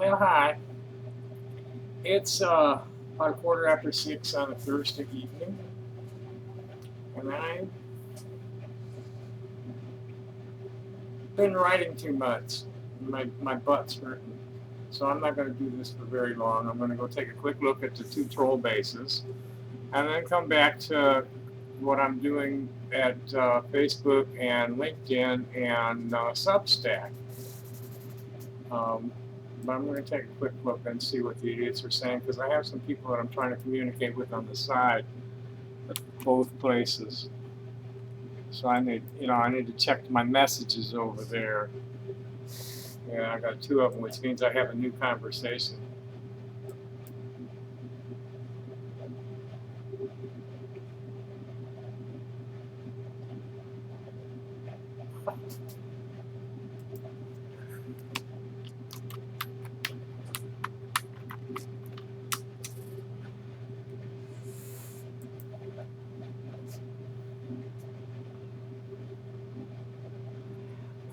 Well, hi. It's about a quarter after 6 on a Thursday evening, and I've been writing too much. My butt's hurting, so I'm not going to do this for very long. I'm going to go take a quick look at the two troll bases, and then come back to what I'm doing at Facebook and LinkedIn and Substack. Um, but I'm going to take a quick look and see what the idiots are saying, because I have some people that I'm trying to communicate with on the side at both places. So I need to check my messages over there. Yeah, I got two of them, which means I have a new conversation.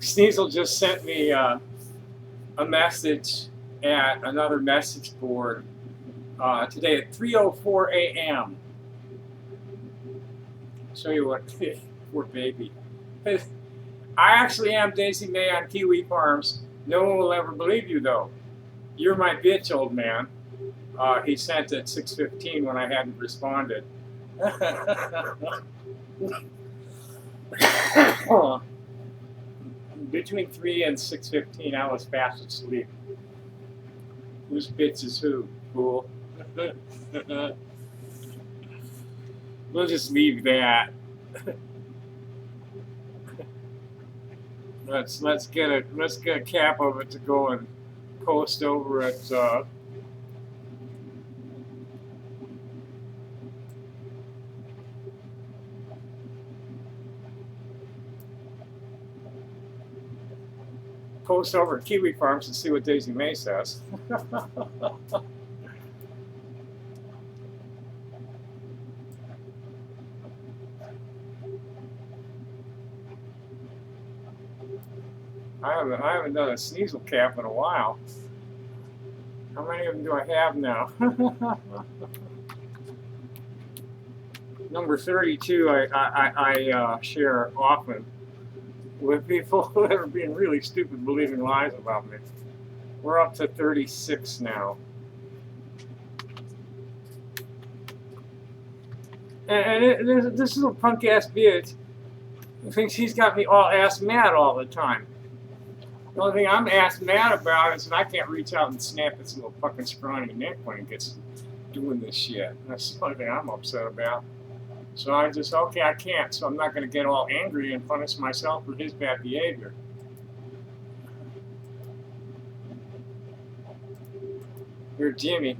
Sneasel just sent me a message at another message board today at 3:04 a.m. Show you what, poor baby. I actually am Daisy May on Kiwi Farms. No one will ever believe you, though. You're my bitch, old man. He sent at 6:15 when I hadn't responded. Between 3 and 6:15, I was fast asleep. Whose bitch is who, fool? We'll just leave that. Let's get a cap of it to go and post over at Kiwi Farms and see what Daisy May says. I haven't done a Sneasel cap in a while. How many of them do I have now? Number 32 I share often with people that are being really stupid, believing lies about me. We're up to 36 now. And this little punk ass bitch thinks he's got me all ass mad all the time. The only thing I'm ass mad about is that I can't reach out and snap its little fucking scrawny neck when it gets doing this shit. That's the only thing I'm upset about. So I just, okay, I can't, so I'm not going to get all angry and punish myself for his bad behavior. You're Jimmy.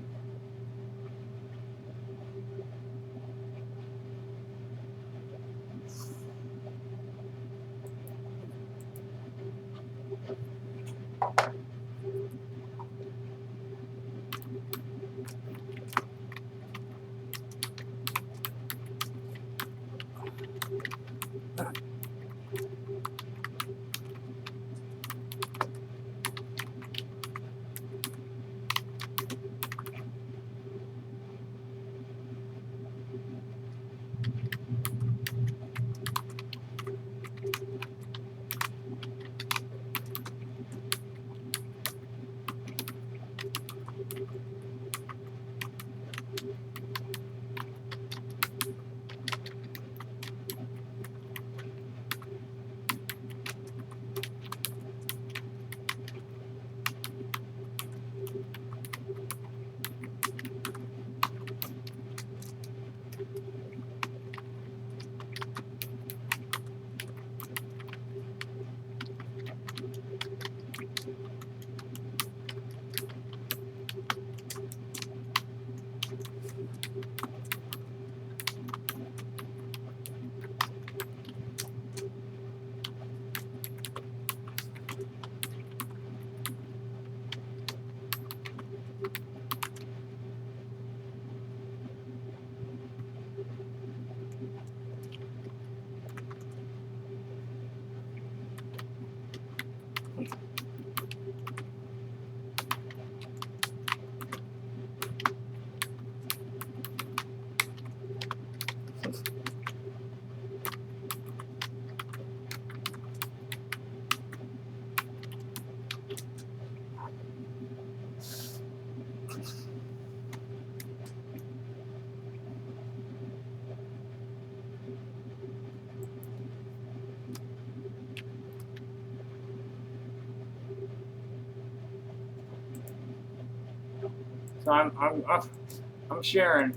So I'm sharing.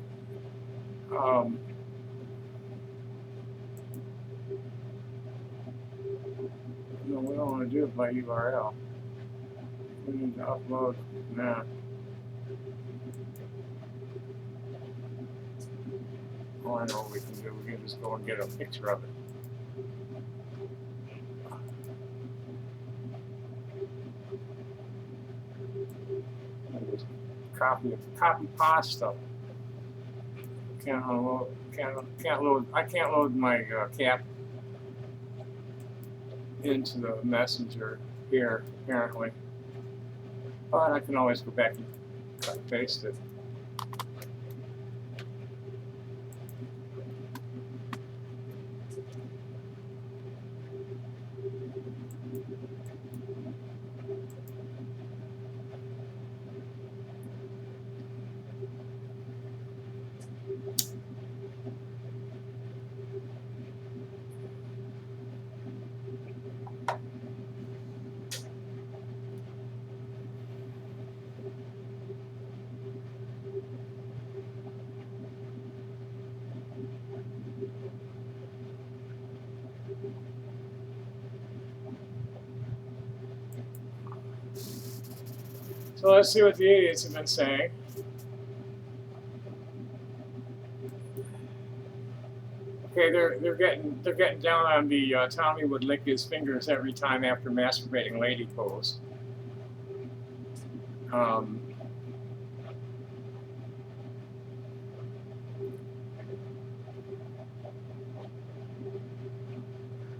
Um, no, we don't want to do it by URL. We need to upload now. Oh, I know what we can do. We can just go and get a picture of it. Just copy pasta. Can't load. Can't load. I can't load my cap into the messenger here apparently, but I can always go back and cut and paste it. So let's see what the idiots have been saying. Okay, they're getting down on the Tommy would lick his fingers every time after masturbating lady pose.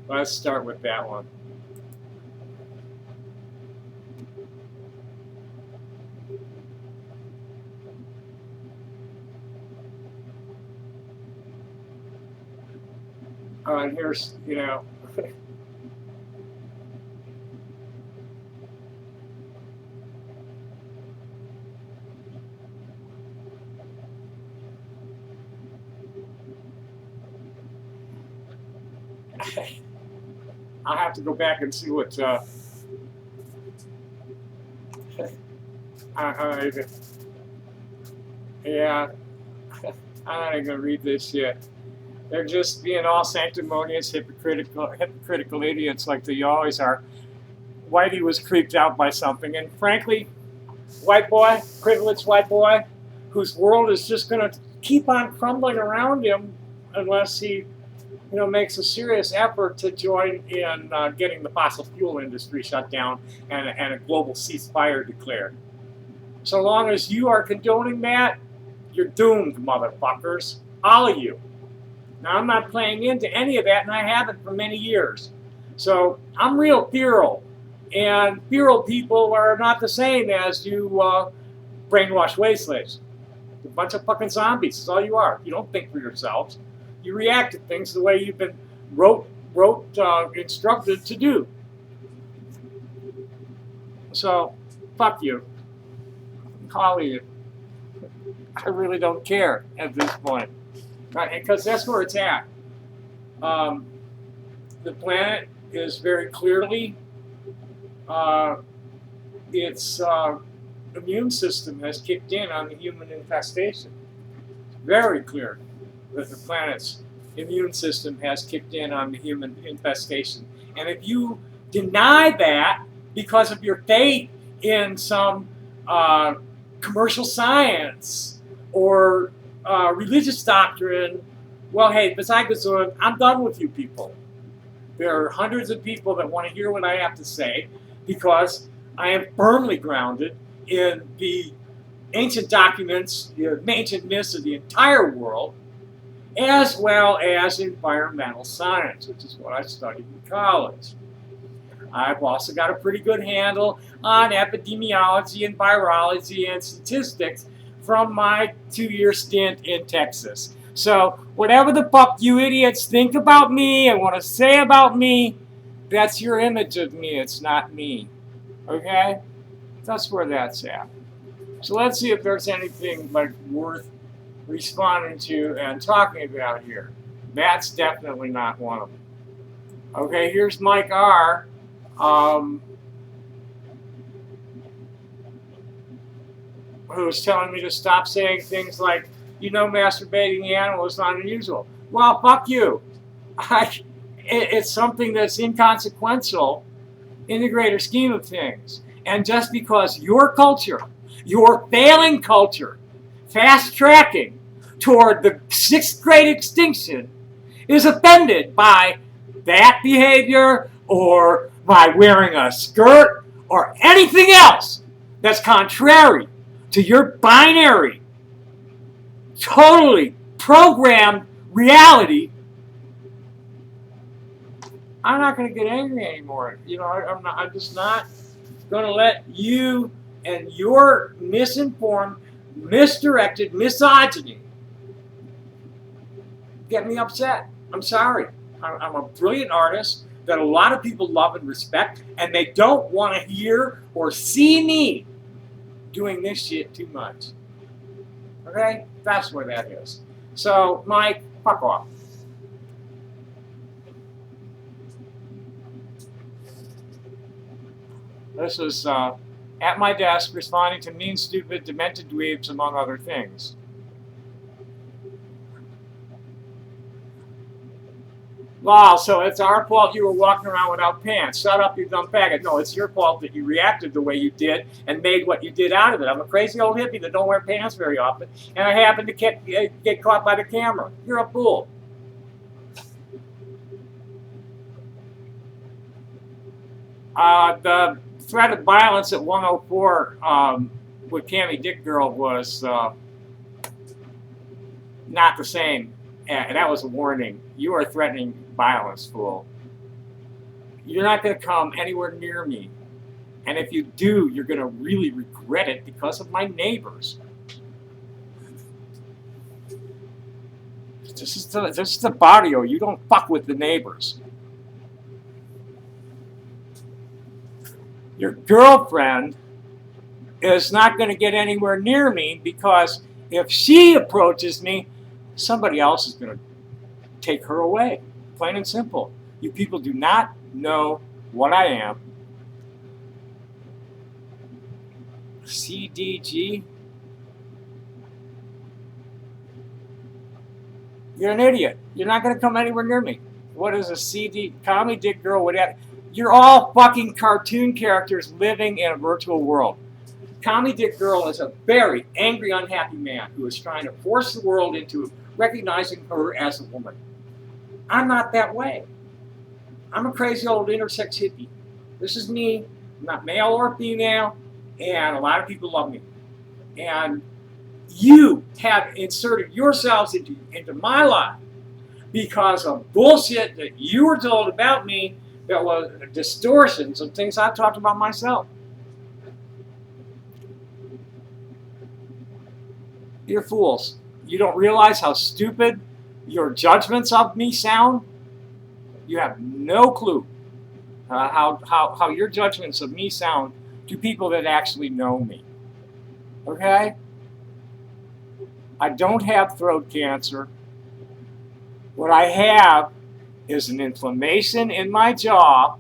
Let's start with that one. And here's, you know, I'll have to go back and see what. Yeah, I'm not even gonna read this yet. They're just being all sanctimonious, hypocritical idiots like they always are. Whitey was creeped out by something, and frankly, white boy, privileged white boy, whose world is just going to keep on crumbling around him unless he, makes a serious effort to join in getting the fossil fuel industry shut down and a global ceasefire declared. So long as you are condoning that, you're doomed, motherfuckers, all of you. Now, I'm not playing into any of that, and I haven't for many years. So I'm real feral, and feral people are not the same as you brainwashed wastelands. A bunch of fucking zombies is all you are. You don't think for yourselves. You react to things the way you've been instructed to do. So, fuck you. Call you. I really don't care at this point. Right, because that's where it's at. The planet is very clearly, its immune system has kicked in on the human infestation. Very clear that the planet's immune system has kicked in on the human infestation. And if you deny that because of your faith in some commercial science or religious doctrine, well, hey, besides I'm done with you people. There are hundreds of people that want to hear what I have to say because I am firmly grounded in the ancient documents, the ancient myths of the entire world, as well as environmental science, which is what I studied in college. I've also got a pretty good handle on epidemiology and virology and statistics from my 2-year stint in Texas. So whatever the fuck you idiots think about me and want to say about me, that's your image of me. It's not me. Okay? That's where that's at. So let's see if there's anything like worth responding to and talking about here. That's definitely not one of them. Okay, here's Mike R. who was telling me to stop saying things like, masturbating the animal is not unusual. Well, fuck you. It's something that's inconsequential in the greater scheme of things. And just because your culture, your failing culture, fast tracking toward the 6th grade extinction, is offended by that behavior or by wearing a skirt or anything else that's contrary to your binary, totally programmed reality, I'm not going to get angry anymore. I'm just not going to let you and your misinformed, misdirected misogyny get me upset. I'm sorry. I'm a brilliant artist that a lot of people love and respect, and they don't want to hear or see me doing this shit too much. Okay? That's where that is. So, Mike, fuck off. This was at my desk responding to mean, stupid, demented dweebs, among other things. Wow, so it's our fault you were walking around without pants. Shut up, you dumb faggot. No, it's your fault that you reacted the way you did and made what you did out of it. I'm a crazy old hippie that don't wear pants very often, and I happened to get caught by the camera. You're a fool. The threat of violence at 104 with Cammy Dick Girl was not the same. And that was a warning. You are threatening violence, fool. You're not going to come anywhere near me. And if you do, you're going to really regret it because of my neighbors. This is the barrio. You don't fuck with the neighbors. Your girlfriend is not going to get anywhere near me because if she approaches me, somebody else is going to take her away. Plain and simple. You people do not know what I am. CDG? You're an idiot. You're not going to come anywhere near me. What is a CD? Commie Dick Girl? Whatever. You're all fucking cartoon characters living in a virtual world. Commie Dick Girl is a very angry, unhappy man who is trying to force the world into recognizing her as a woman. I'm not that way. I'm a crazy old intersex hippie. This is me. I'm not male or female, and a lot of people love me. And you have inserted yourselves into my life because of bullshit that you were told about me that was distortions of things I've talked about myself. You're fools. You don't realize how stupid your judgments of me sound? You have no clue how your judgments of me sound to people that actually know me. Okay? I don't have throat cancer. What I have is an inflammation in my jaw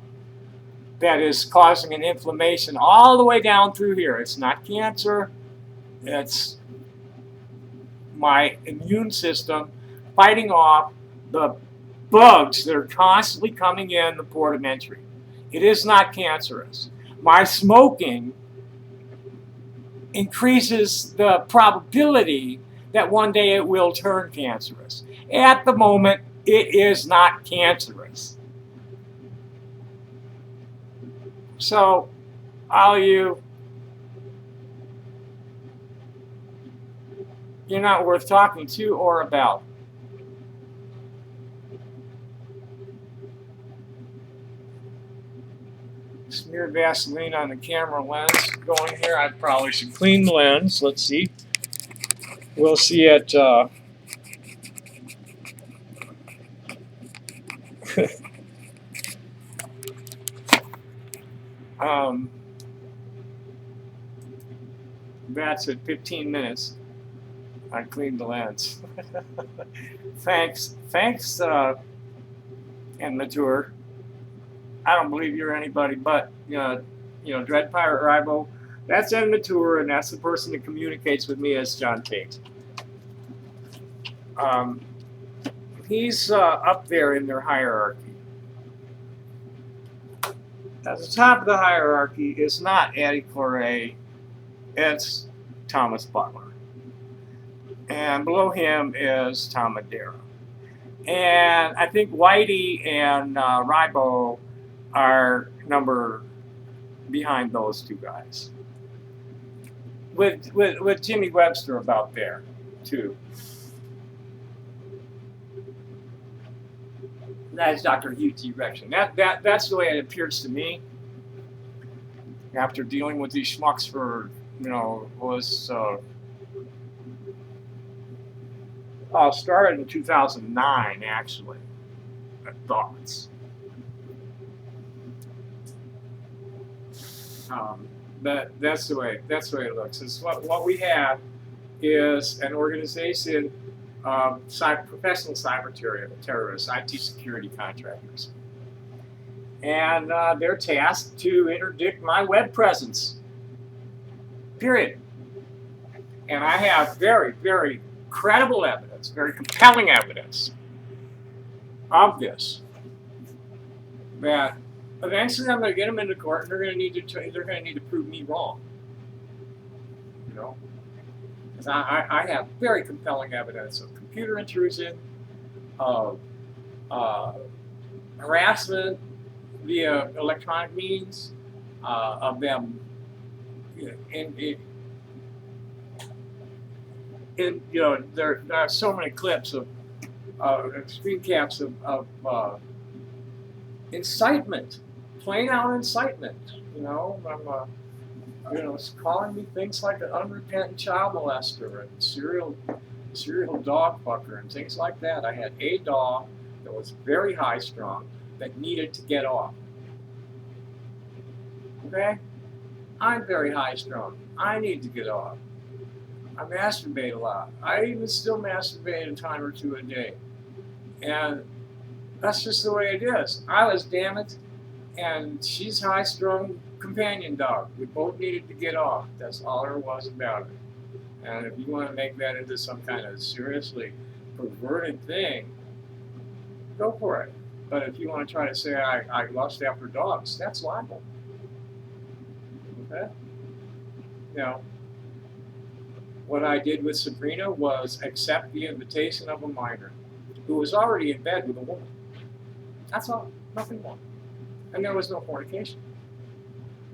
that is causing an inflammation all the way down through here. It's not cancer. It's my immune system fighting off the bugs that are constantly coming in the port of entry. It is not cancerous. My smoking increases the probability that one day it will turn cancerous. At the moment, it is not cancerous. So, all you're not worth talking to or about. Smeared Vaseline on the camera lens. Going here, I probably should clean the lens. Let's see. We'll see it. That's at 15 minutes. I cleaned the lens. Thanks, and Mature. I don't believe you're anybody but Dread Pirate Ribo. That's Ed Mature, and that's the person that communicates with me as John Tate. He's up there in their hierarchy. At the top of the hierarchy is not Addie Corey, it's Thomas Butler. And below him is Tom Madera. And I think Whitey and Rybo are number behind those two guys. With Jimmy Webster about there, too. That's Dr. Hugh T. Rection. That's the way it appears to me. After dealing with these schmucks for, started in 2009, actually. Thoughts. But that's the way it looks. It's what we have is an organization of professional cyber terrorists, IT security contractors. And they're tasked to interdict my web presence. Period. And I have very, very credible evidence, very compelling evidence of this. That eventually I'm going to get them into court, and they're going to need to prove me wrong. Because I have very compelling evidence of computer intrusion, of harassment via electronic means, of them, there are so many clips of screen caps of incitement, plain out incitement. It's calling me things like an unrepentant child molester and serial dog fucker and things like that. I had a dog that was very high strung that needed to get off. Okay? I'm very high strung. I need to get off. I masturbate a lot. I even still masturbate a time or two a day. And that's just the way it is. I was damaged, and she's high-strung companion dog. We both needed to get off. That's all there was about it. And if you want to make that into some kind of seriously perverted thing, go for it. But if you want to try to say I lust after dogs, that's libel. Okay? What I did with Sabrina was accept the invitation of a minor who was already in bed with a woman. That's all. Nothing more. And there was no fornication.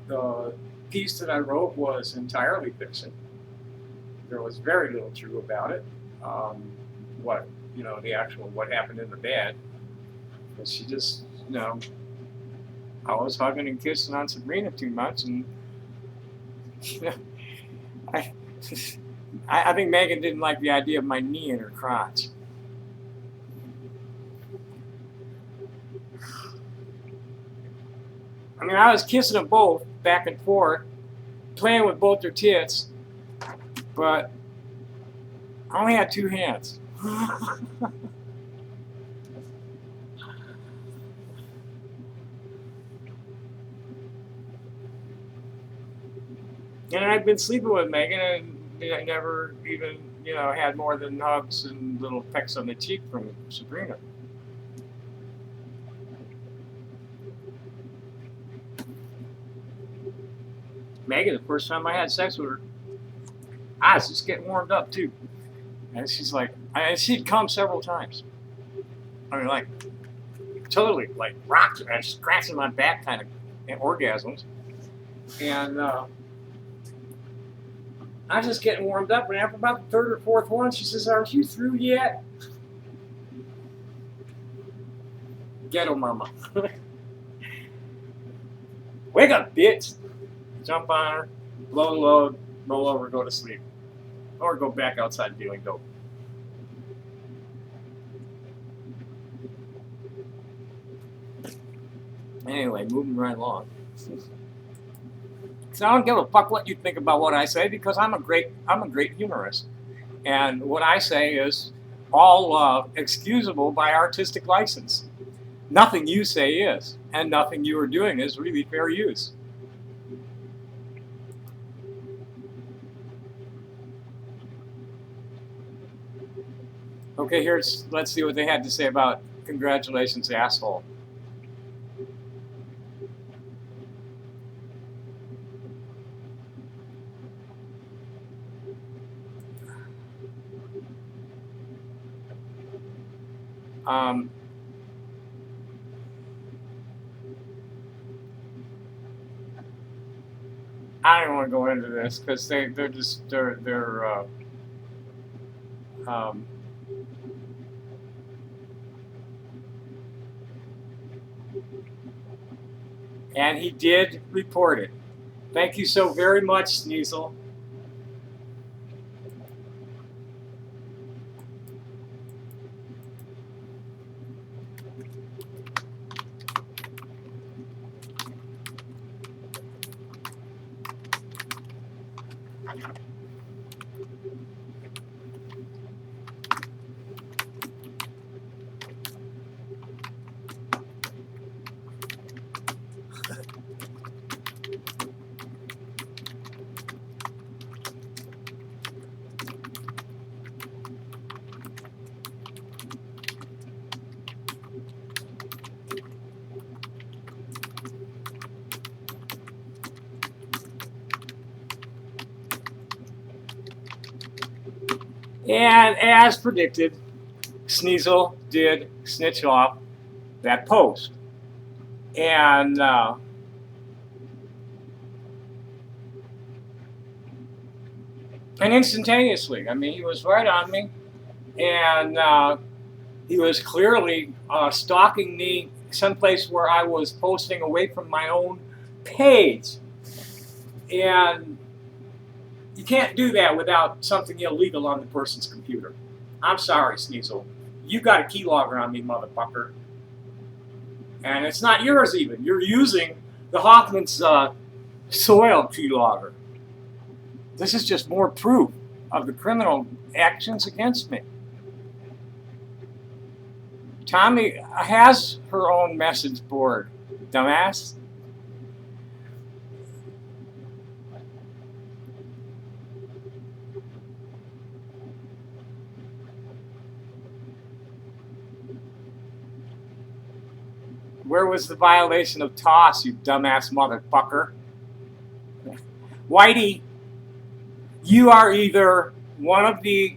The piece that I wrote was entirely fiction. There was very little true about it. What happened in the bed. But she just, I was hugging and kissing on Sabrina too much, and I think Megan didn't like the idea of my knee in her crotch. I was kissing them both back and forth, playing with both their tits, but I only had two hands. And I'd been sleeping with Megan, and I never even, had more than hugs and little pecks on the cheek from Sabrina. Megan, the first time I had sex with her, I was just getting warmed up too. And she's like, she'd come several times. Totally, rocked and scratching my back kind of orgasms. And I was just getting warmed up, and after about the third or fourth one, she says, "Aren't you through yet?" Ghetto mama. Wake up, bitch. Jump on her, blow the load, roll over, go to sleep. Or go back outside dealing dope. Anyway, moving right along. So I don't give a fuck what you think about what I say, because I'm a great humorist. And what I say is all excusable by artistic license. Nothing you say is, and nothing you are doing is really fair use. Okay, let's see what they had to say about congratulations, asshole. Um, I don't want to go into this because um, and he did report it. Thank you so very much, Sneasel. And as predicted, Sneasel did snitch off that post. And instantaneously, I mean, he was right on me, and he was clearly stalking me someplace where I was posting away from my own page. And you can't do that without something illegal on the person's computer. I'm sorry, Sneasel. You got a keylogger on me, motherfucker. And it's not yours even. You're using the Hoffman's soil keylogger. This is just more proof of the criminal actions against me. Tommy has her own message board, dumbass. Where was the violation of TOS, you dumbass motherfucker? Whitey, you are either one of the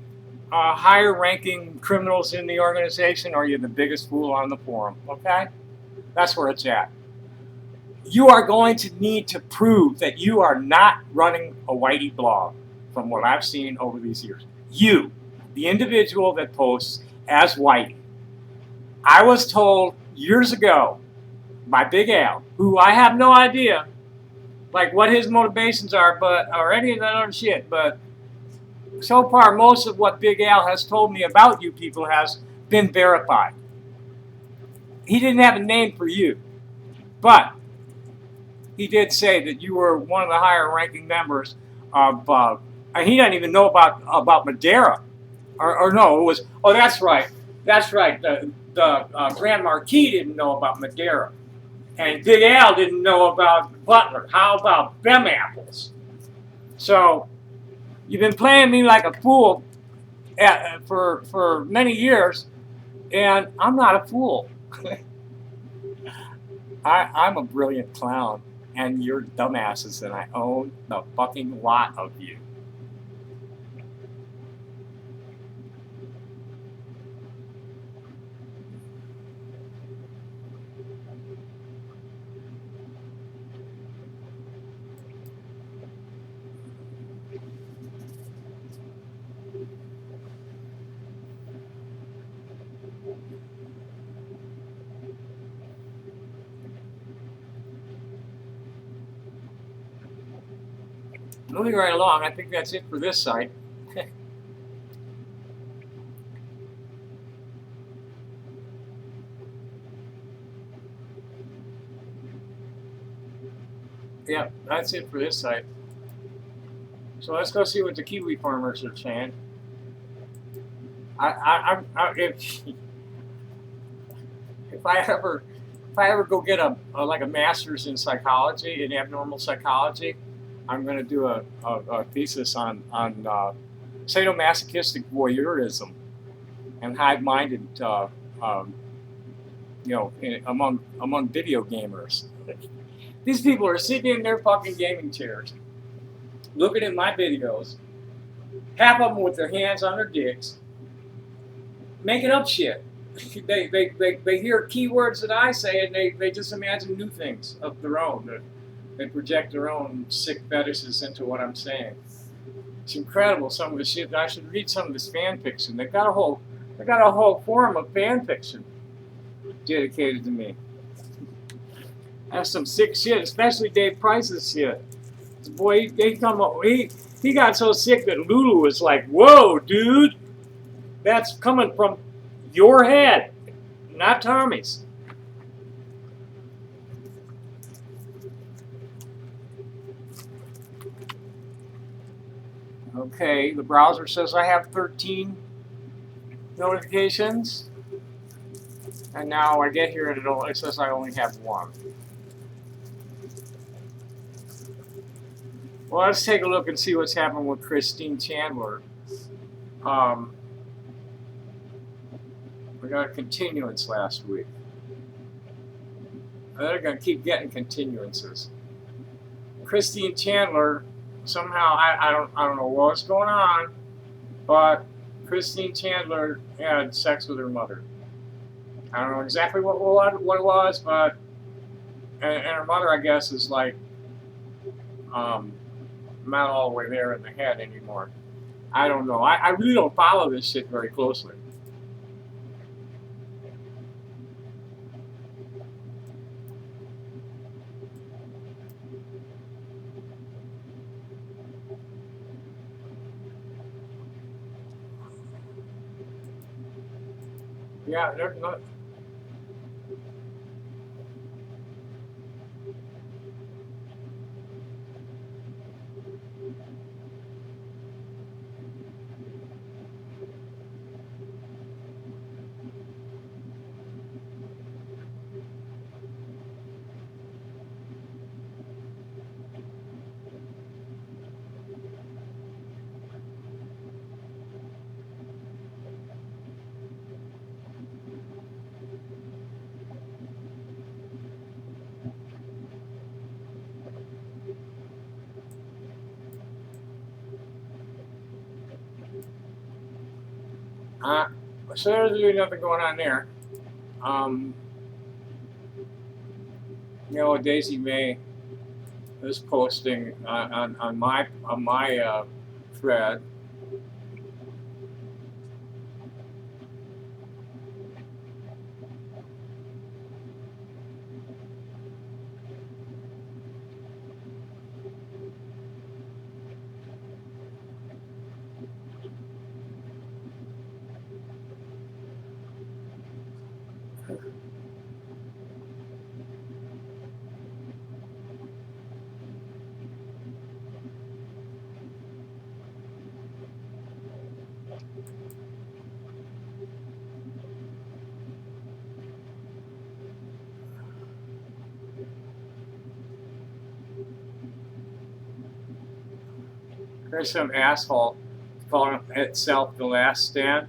higher ranking criminals in the organization or you're the biggest fool on the forum, okay? That's where it's at. You are going to need to prove that you are not running a Whitey blog from what I've seen over these years. You, the individual that posts as Whitey. I was told years ago by Big Al, who I have no idea like what his motivations are, or any of that other shit, but so far most of what Big Al has told me about you people has been verified. He didn't have a name for you, but he did say that you were one of the higher ranking members of, and he doesn't even know about Madeira. Or no, it was, oh, that's right. The Grand Marquis didn't know about Madeira. And Big Al didn't know about Butler. How about them apples? So you've been playing me like a fool for many years, and I'm not a fool. I'm a brilliant clown, and you're dumbasses, and I own the fucking lot of you. Moving right along, I think that's it for this site. Yeah, that's it for this site. So let's go see what the kiwi farmers are saying. If I ever go get a master's in psychology, in abnormal psychology, I'm going to do a thesis on sadomasochistic voyeurism. and hive-minded, among video gamers. These people are sitting in their fucking gaming chairs, looking at my videos, half of them with their hands on their dicks, making up shit. They hear keywords that I say and they just imagine new things of their own. They project their own sick fetishes into what I'm saying. It's incredible, some of the shit. I should read some of this fan fiction. They got a whole forum of fan fiction dedicated to me. That's some sick shit, especially Dave Price's shit. Boy, he got so sick that Lulu was like, "Whoa, dude, that's coming from your head, not Tommy's." Okay, the browser says I have 13 notifications, and now I get here and it says I only have one. Well, let's take a look and see what's happened with Christine Chandler. We got a continuance last week. They're going to keep getting continuances. Christine Chandler, somehow, I don't know what's going on, but Christine Chandler had sex with her mother. I don't know exactly what it was, but and her mother, I guess, is like not all the way there in the head anymore. I don't know. I really don't follow this shit very closely. Yeah, they're not. So there's really nothing going on there. Daisy May is posting on my thread. There's some asshole calling itself The Last Stand.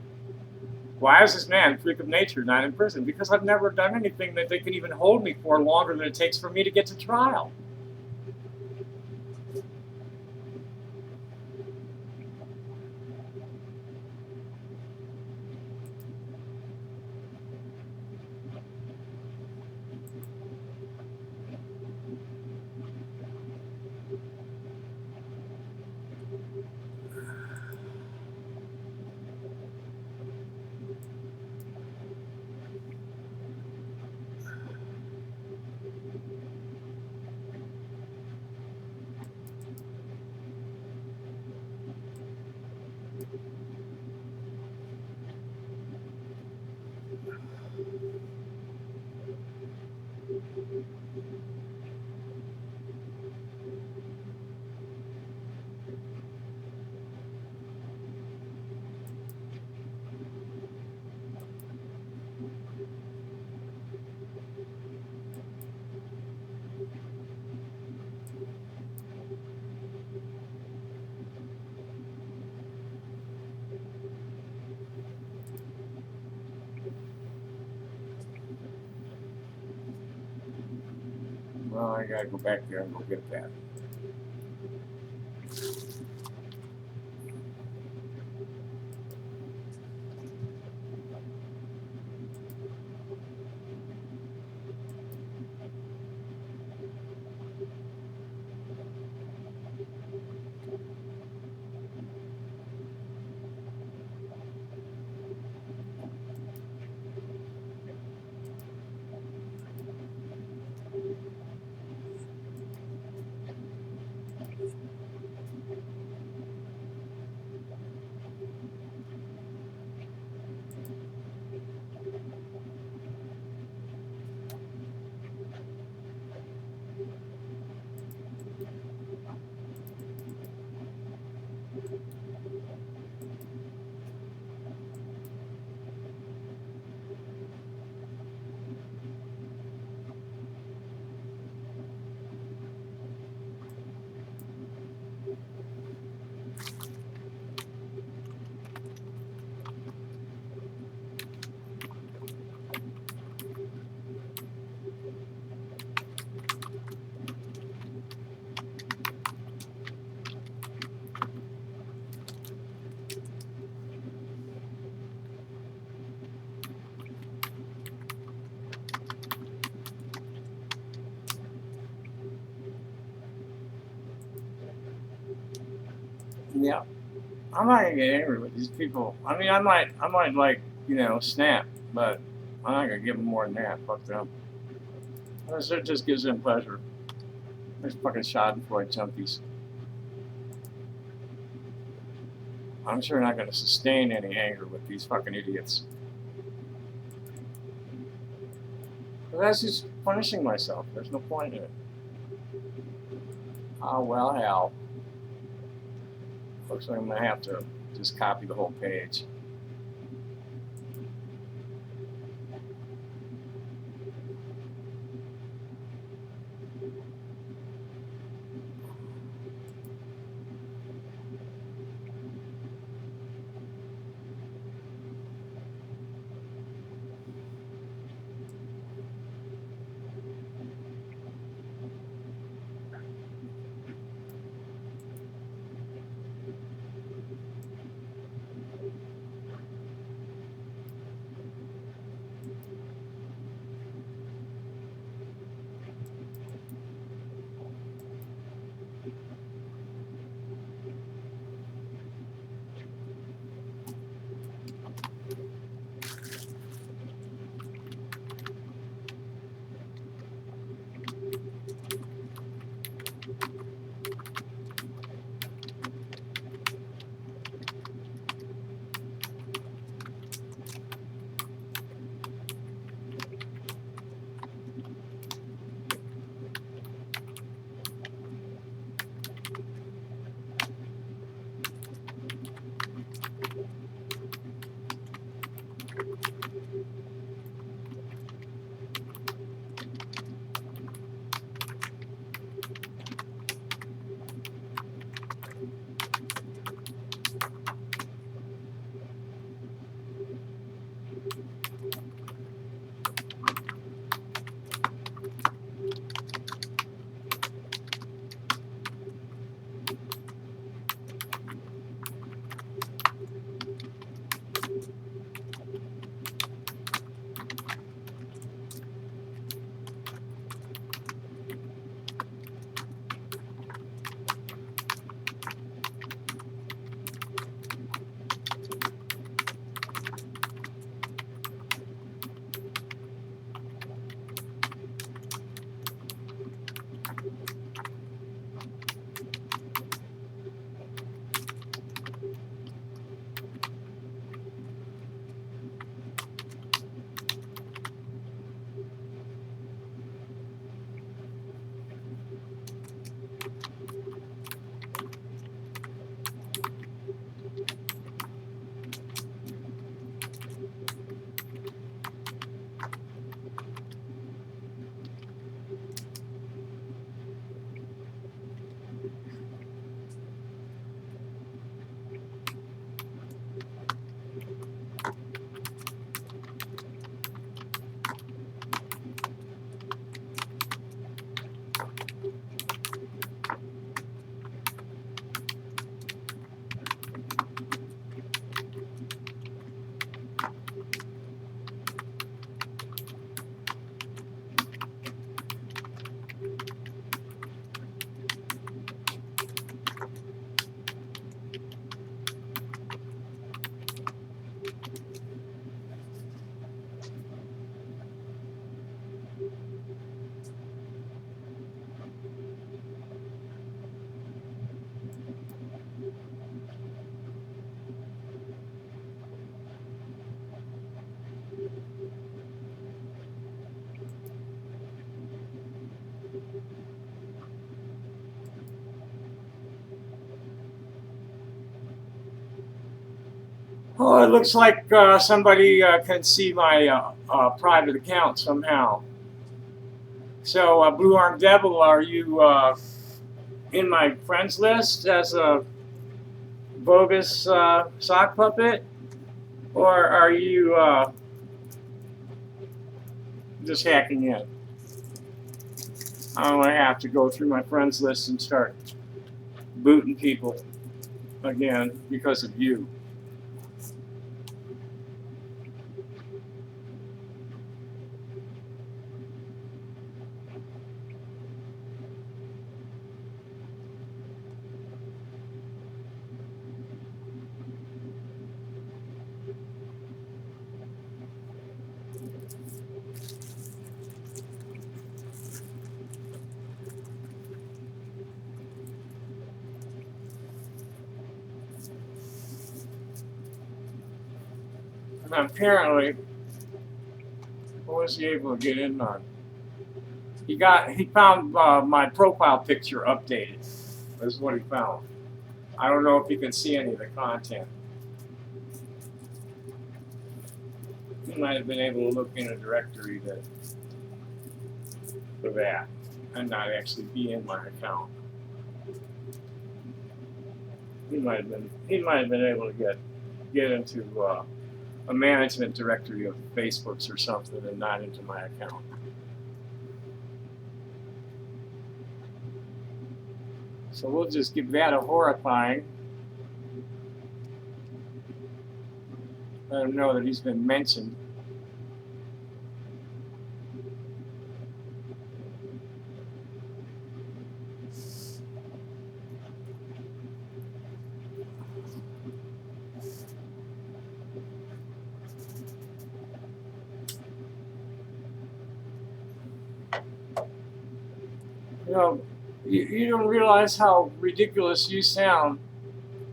Why is this man, freak of nature, not in prison? Because I've never done anything that they can even hold me for longer than it takes for me to get to trial. Oh, I gotta go back there and go get that. Yeah, I'm not gonna get angry with these people. I mean, I might like, snap, but I'm not gonna give them more than that. Fuck them. Unless it just gives them pleasure. There's fucking Schadenfreude junkies. I'm sure not gonna sustain any anger with these fucking idiots. But that's just punishing myself. There's no point in it. Oh well, hell. Looks like I'm gonna have to just copy the whole page. Oh, it looks like somebody can see my private account somehow. So, Blue Arm Devil, are you in my friends list as a bogus sock puppet? Or are you just hacking in? I'm going to have to go through my friends list and start booting people again because of you. And apparently, what was he able to get in on? He found my profile picture updated. That's what he found. I don't know if you can see any of the content. He might have been able to look in a directory for that and not actually be in my account. He might have been able to get into a management directory of Facebook's or something and not into my account. So we'll just give that a horrifying. Let him know that he's been mentioned. You know, you don't realize how ridiculous you sound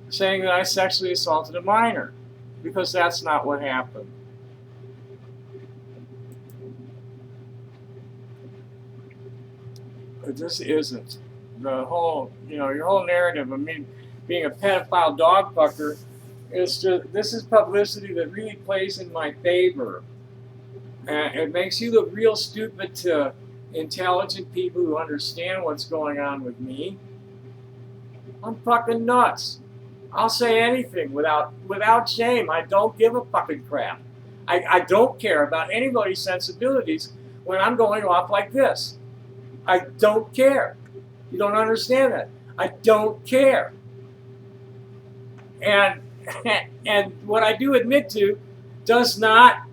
saying that I sexually assaulted a minor, because that's not what happened. It just isn't. The whole, your whole narrative of me being a pedophile dog fucker is just, this is publicity that really plays in my favor. And it makes you look real stupid to intelligent people who understand what's going on with me. I'm fucking nuts. I'll say anything without shame. I don't give a fucking crap. I don't care about anybody's sensibilities when I'm going off like this. I don't care. You don't understand that. I don't care. And and what I do admit to does not,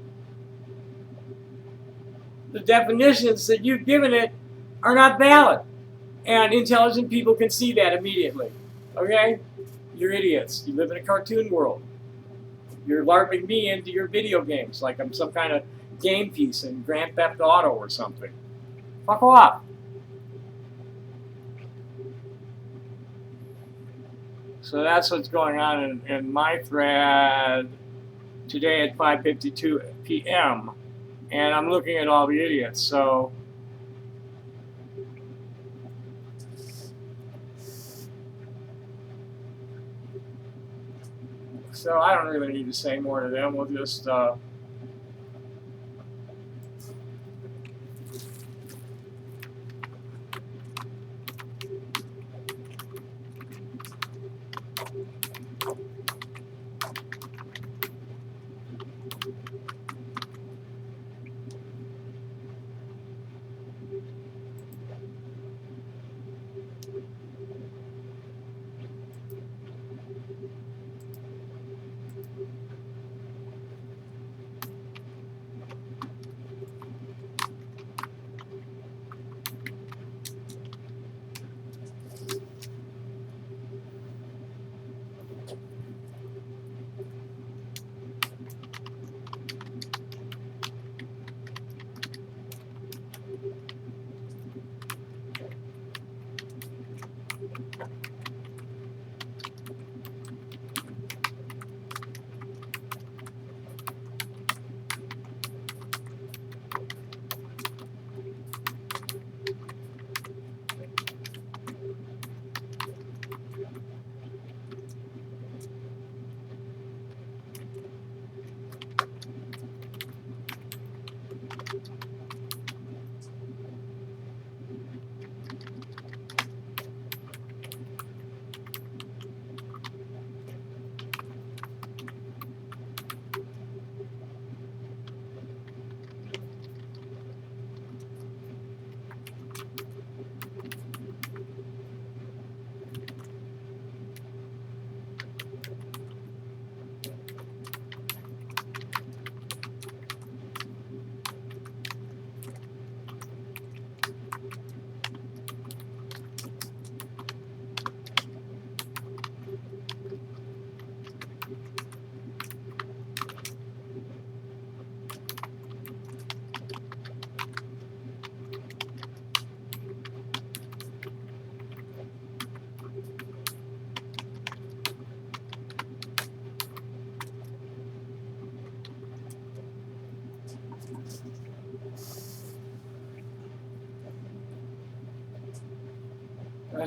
the definitions that you've given it are not valid. And intelligent people can see that immediately. Okay? You're idiots. You live in a cartoon world. You're LARPing me into your video games like I'm some kind of game piece in Grand Theft Auto or something. Fuck off. So that's what's going on in my thread today at 5:52 p.m. And I'm looking at all the idiots. So I don't really need to say more to them. We'll just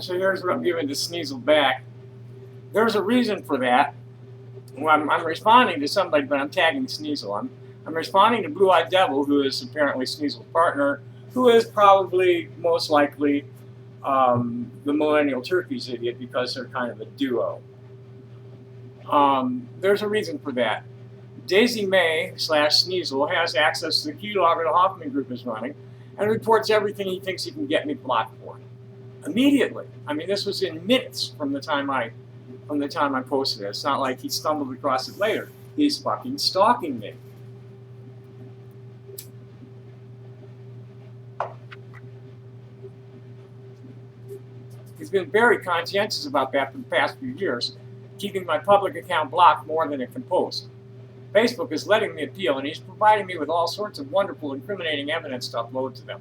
So here's what I'm giving to Sneasel back. There's a reason for that. Well, I'm responding to somebody, but I'm tagging Sneasel. I'm responding to Blue Eyed Devil, who is apparently Sneasel's partner, who is probably most likely the Millennial Turkey's idiot because they're kind of a duo. There's a reason for that. Daisy May / Sneasel has access to the keylogger the Hoffman Group is running and reports everything he thinks he can get me blocked for. Immediately. I mean, this was in minutes from the time I posted it. It's not like he stumbled across it later. He's fucking stalking me. He's been very conscientious about that for the past few years, keeping my public account blocked more than it can post. Facebook is letting me appeal, and he's providing me with all sorts of wonderful, incriminating evidence to upload to them.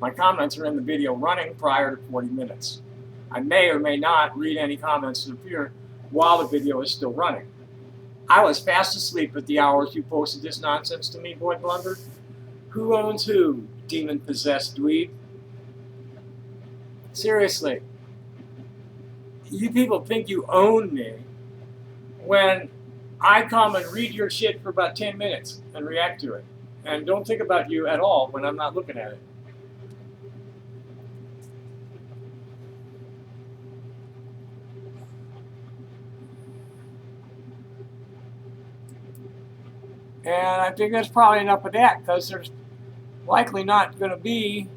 My comments are in the video running prior to 40 minutes. I may or may not read any comments that appear while the video is still running. I was fast asleep at the hours you posted this nonsense to me, Boy Blunder. Who owns who, demon-possessed dweeb? Seriously. You people think you own me when I come and read your shit for about 10 minutes and react to it. And don't think about you at all when I'm not looking at it. And I think that's probably enough of that, because there's likely not going to be.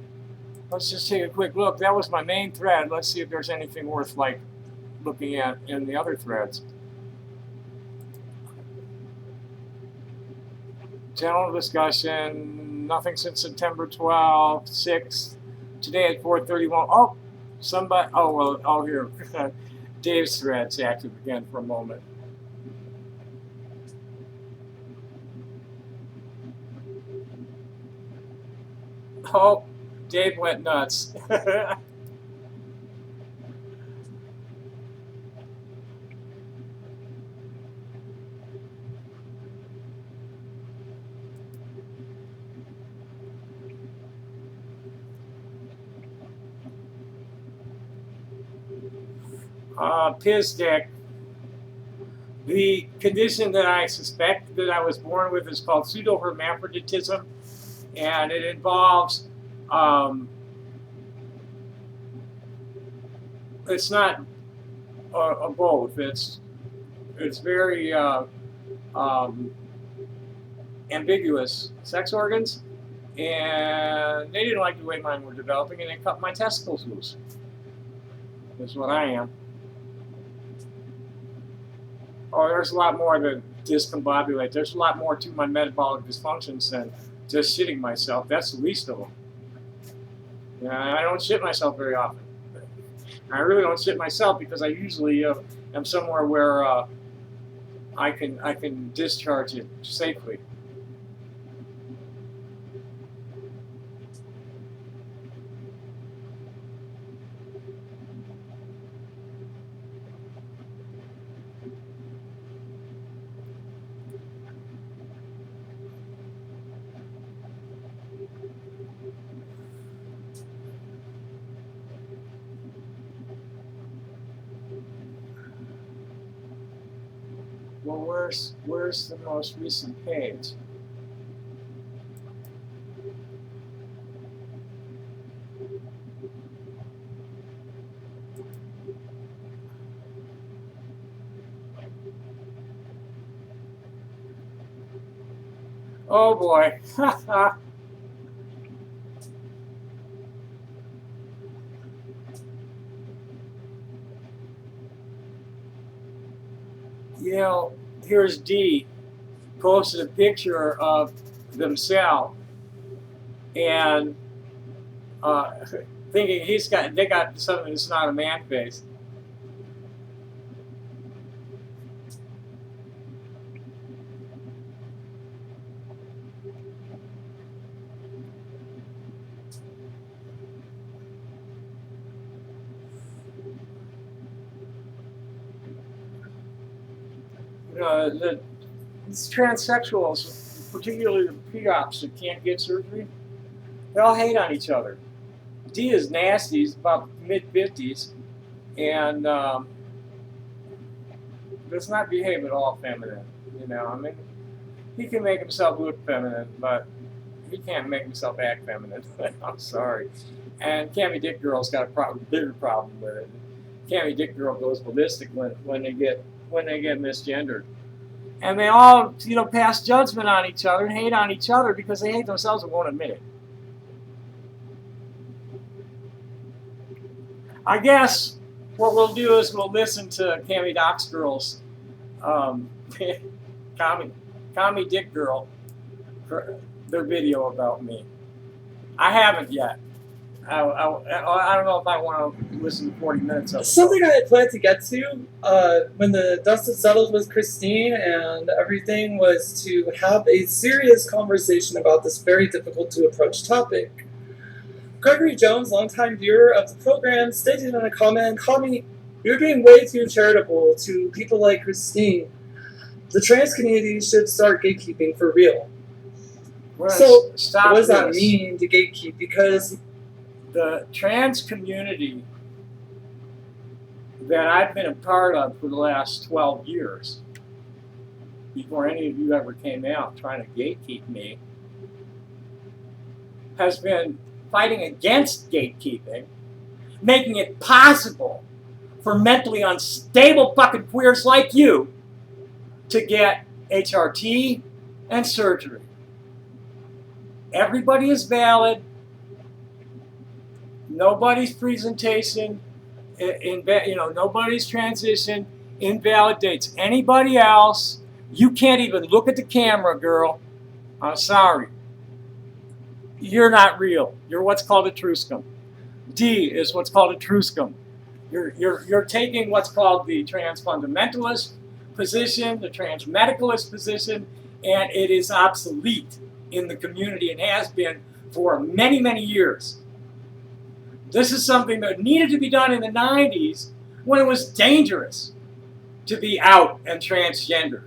Let's just take a quick look. That was my main thread. Let's see if there's anything worth looking at in the other threads. General discussion. Nothing since September 12th, 6th. Today at 4:31. Oh, somebody. Oh well. Oh here. Dave's thread's active again for a moment. Oh, Dave went nuts. Pizdick. The condition that I suspect that I was born with is called pseudohermaphroditism, and it involves it's not a both. It's very ambiguous sex organs, and they didn't like the way mine were developing, and they cut my testicles loose. That's what I am. Oh, there's a lot more to discombobulate. There's a lot more to my metabolic dysfunctions than just shitting myself. That's the least of them. Yeah, I don't shit myself very often. I really don't shit myself because I usually am somewhere where I can discharge it safely. Well, where's the most recent page? Oh boy. You know, here's D posted a picture of themselves and thinking they got something that's not a man face. These transsexuals, particularly the POPs that can't get surgery, they all hate on each other. D is nasty. He's about mid-50s, and does not behave at all feminine. You know, I mean, he can make himself look feminine, but he can't make himself act feminine. I'm sorry. And Cammy Dick Girl's got a bigger problem with it. Cammy Dick Girl goes ballistic when they get misgendered, and they all, you know, pass judgment on each other and hate on each other because they hate themselves and won't admit it. I guess what we'll do is we'll listen to Cammy Doc's Girl's Cammy Dick Girl, their video about me. I haven't yet. I don't know if I want to listen to 40 minutes of it. Something I had planned to get to when the dust had settled with Christine and everything was to have a serious conversation about this very difficult to approach topic. Gregory Jones, longtime viewer of the program, stated in a comment, "Kami, you're being way too charitable to people like Christine. The trans community should start gatekeeping for real." So, what does that mean to gatekeep? Because the trans community that I've been a part of for the last 12 years, before any of you ever came out trying to gatekeep me, has been fighting against gatekeeping, making it possible for mentally unstable fucking queers like you to get HRT and surgery. Everybody is valid. Nobody's presentation, nobody's transition invalidates anybody else. You can't even look at the camera, girl. I'm sorry. You're not real. You're what's called a truscum. D is what's called a truscum. You're taking what's called the trans fundamentalist position, the trans medicalist position, and it is obsolete in the community and has been for many, many years. This is something that needed to be done in the 90s when it was dangerous to be out and transgender.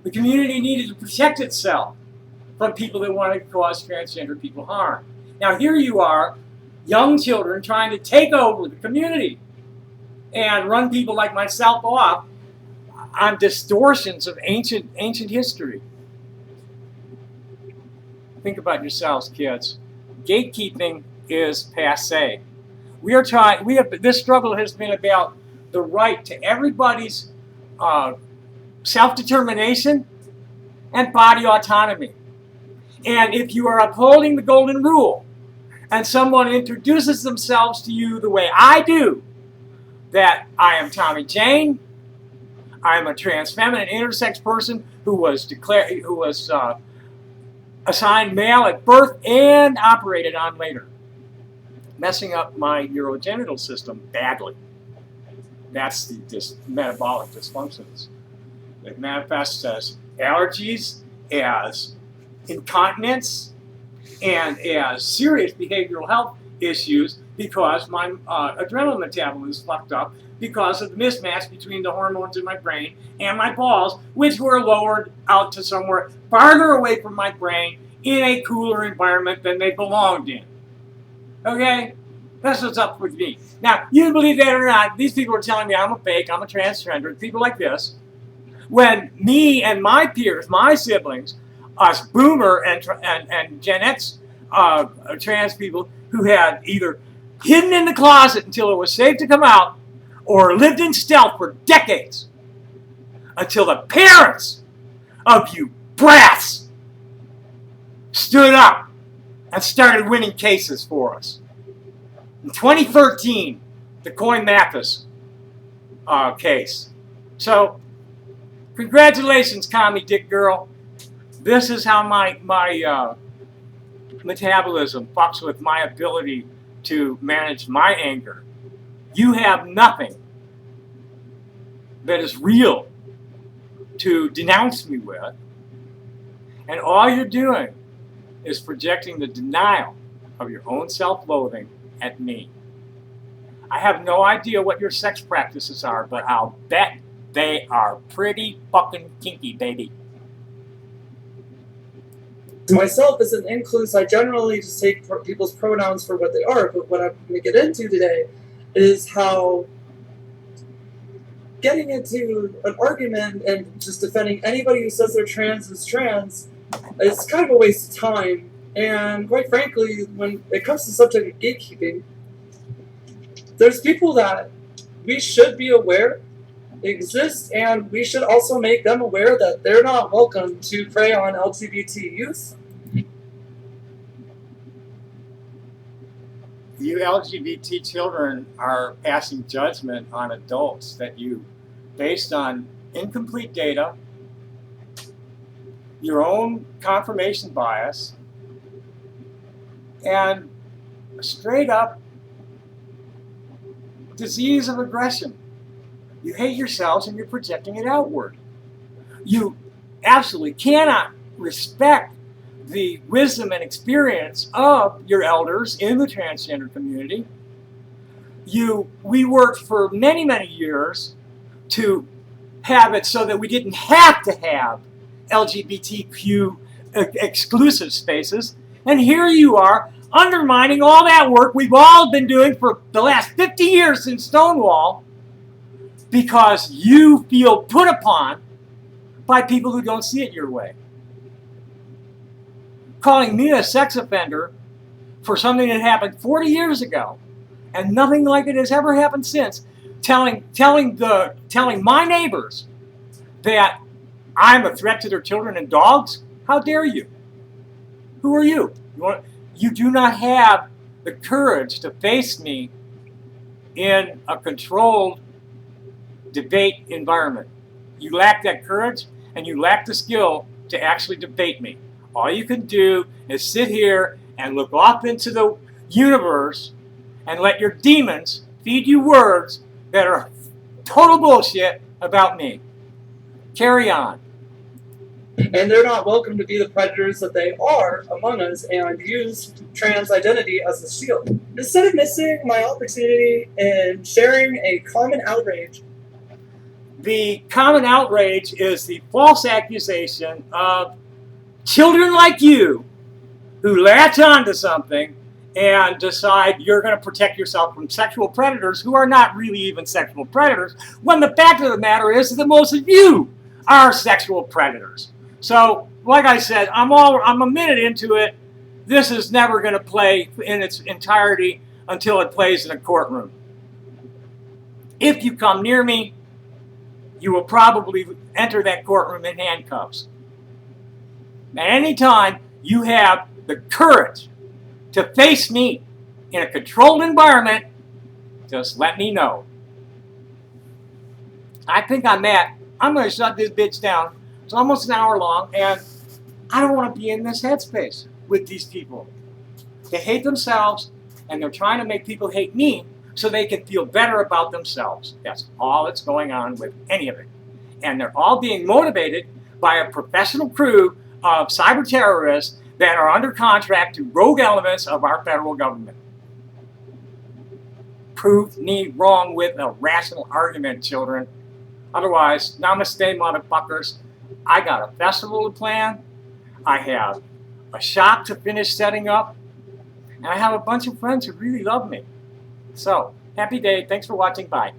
The community needed to protect itself from people that wanted to cause transgender people harm. Now here you are, young children trying to take over the community and run people like myself off on distortions of ancient history. Think about yourselves, kids. Gatekeeping is passé. This struggle has been about the right to everybody's self-determination and body autonomy. And if you are upholding the golden rule and someone introduces themselves to you the way I do, that I am Tommy Jane, I am a trans feminine intersex person who was assigned male at birth and operated on later, messing up my urogenital system badly. That's the metabolic dysfunctions. It manifests as allergies, as incontinence, and as serious behavioral health issues because my adrenal metabolism is fucked up because of the mismatch between the hormones in my brain and my balls, which were lowered out to somewhere farther away from my brain in a cooler environment than they belonged in. Okay? That's what's up with me. Now, you believe that or not, these people are telling me I'm a fake, I'm a transgender, people like this. When me and my peers, my siblings, us boomer and Gen X trans people who had either hidden in the closet until it was safe to come out or lived in stealth for decades until the parents of you brats stood up and started winning cases for us. In 2013, the Coin Mathis case. So, congratulations, Commie Dick Girl. This is how my metabolism fucks with my ability to manage my anger. You have nothing that is real to denounce me with, and all you're doing is projecting the denial of your own self-loathing at me. I have no idea what your sex practices are, but I'll bet they are pretty fucking kinky, baby. Myself, as an inclus, I generally just take people's pronouns for what they are, but what I'm going to get into today is how getting into an argument and just defending anybody who says they're trans is trans is kind of a waste of time. And quite frankly, when it comes to the subject of gatekeeping, there's people that we should be aware exist, and we should also make them aware that they're not welcome to prey on LGBT youth. You LGBT children are passing judgment on adults that you, based on incomplete data, your own confirmation bias, and straight up disease of aggression. You hate yourselves and you're projecting it outward. You absolutely cannot respect the wisdom and experience of your elders in the transgender community. We worked for many, many years to have it so that we didn't have to have LGBTQ exclusive spaces. And here you are undermining all that work we've all been doing for the last 50 years since Stonewall, because you feel put upon by people who don't see it your way. Calling me a sex offender for something that happened 40 years ago, and nothing like it has ever happened since. Telling my neighbors that I'm a threat to their children and dogs? How dare you? Who are you? You do not have the courage to face me in a controlled debate environment. You lack that courage, and you lack the skill to actually debate me. All you can do is sit here and look off into the universe and let your demons feed you words that are total bullshit about me. Carry on. And they're not welcome to be the predators that they are among us and use trans identity as a shield. Instead of missing my opportunity and sharing a common outrage. The common outrage is the false accusation of children like you who latch onto something and decide you're going to protect yourself from sexual predators who are not really even sexual predators, when the fact of the matter is that most of you are sexual predators. So, like I said, I'm a minute into it. This is never going to play in its entirety until it plays in a courtroom. If you come near me, you will probably enter that courtroom in handcuffs. At any time you have the courage to face me in a controlled environment, just let me know. I think I'm going to shut this bitch down. It's almost an hour long, and I don't want to be in this headspace with these people. They hate themselves, and they're trying to make people hate me so they can feel better about themselves. That's all that's going on with any of it. And they're all being motivated by a professional crew of cyber terrorists that are under contract to rogue elements of our federal government. Prove me wrong with a rational argument, children. Otherwise, namaste, motherfuckers. I got a festival to plan. I have a shop to finish setting up. And I have a bunch of friends who really love me. So, happy day. Thanks for watching. Bye.